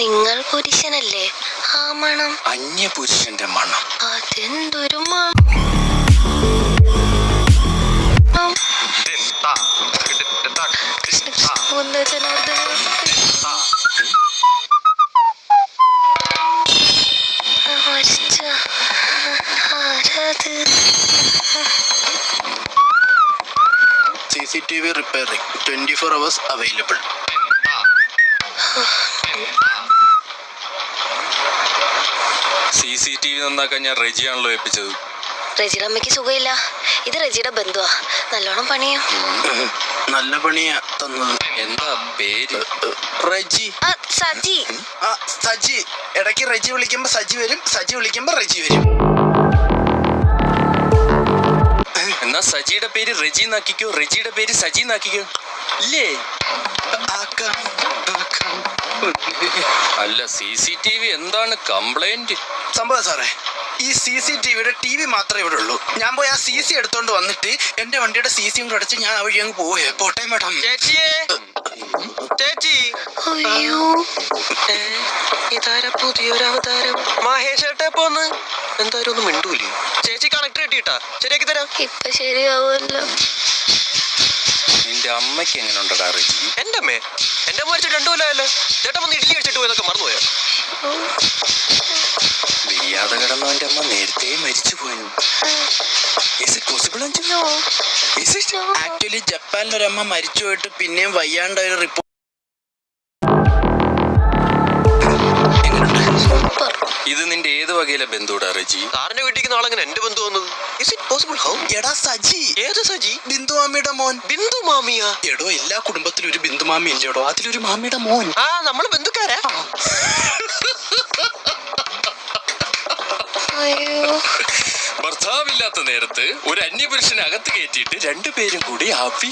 നിങ്ങൾ പുരുഷനല്ലേ? ആ മണം അന്യപുരുഷന്റെ മണം. അതെന്തൊരു മണം? CCTV repairing 24 hours available. CCTV നന്നാക്കാൻ ഞാൻ റെജിയാണല്ലോ ഏൽപ്പിച്ചത്. റെജിയുടെ അമ്മയ്ക്ക് സുഖമില്ല. ഇത് റെജിയുടെ ബന്ധുവാ, നല്ലോണം പണിയും. നല്ല പണിയാ തന്നത്. എന്താ പേര്? റെജി. സജി. സജി. ഇടയ്ക്ക് റെജി വിളിക്കുമ്പോ സജി വരും, സജി വിളിക്കുമ്പോ റെജി വരും. എന്നാ സജിയുടെ പേര് റെജി എന്നാക്കിക്കോ, റെജിയുടെ പേര് സജി എന്നാക്കിക്കോ. ഇല്ലേ? അല്ല, CCTV എന്താണ് കംപ്ലൈന്റ്? സംഭവം സാറേ, ഈ CCTVയുടെ TV മാത്രമേ ഇവിടെ ഉള്ളൂ. ഞാൻ പോയി ആ CC എടുത്തോണ്ട് വന്നിട്ട് എന്റെ വണ്ടിയുടെ CCയും കൂടെ അടച്ച് ഞാൻ ആ വഴി അങ്ങ് പോയേ. പോട്ടെ മേഡം. ചേച്ചി, അയ്യോ, ഇതാരാ പുതിയൊരു അവതാരം? മഹേഷ് ഏട്ടാ പോന്ന്. എന്തായാലും ഒന്നും മിണ്ടൂലേ? ചേച്ചി കണക്ടർ കിട്ടിയിട്ടാ? ശരിയാക്കി തരാം. ഇപ്പൊ ശരിയാവുമല്ലോ. നിന്റെ അമ്മയ്ക്ക് എങ്ങനെ ഉണ്ടടാ റെജി? എന്റെ അമ്മ മരിച്ചിട്ട് 2 കൊല്ലമായല്ലോ. ചേട്ടൻ വന്ന് ഇഡ്ഡലി കഴിച്ചിട്ട് പോയതൊക്കെ മറന്നുപോയോ? വയ്യാതെ കിടന്നവന്റെ അമ്മ നേരത്തെ മരിച്ചു പോയിരുന്നു. ആക്ച്വലി ജപ്പാനിലൊരമ്മ മരിച്ചു പോയിട്ട് പിന്നെയും വയ്യാണ്ട ഒരു റിപ്പോർട്ട്. ഇത് നിന്റെ ഏത് വകയിലെ ബന്ധുടാ റെജി? സാറിന്റെ വീട്ടിലേക്ക് നാളെ എങ്ങനെ എന്റെ ബന്ധു വന്നത്? Is it possible? How? എടാ സജി. ഏത് സജി? ബിന്ദു മാമിയുടെ മോൻ. ബിന്ദു മാമിയാ? എടോ, എല്ലാ കുടുംബത്തിലും ഒരു ബിന്ദു മാമി ഇല്ലടോ, അതിലൊരു മാമിയുടെ മോൻ. നമ്മള് ബന്ധുക്കാരാ? അയ്യോ, ഭർത്താവില്ലാത്ത നേരത്ത് ഒരു അന്യപുരുഷനെ അകത്ത് കയറ്റിയിട്ട് 2 പേരും കൂടി ഹാപ്പി.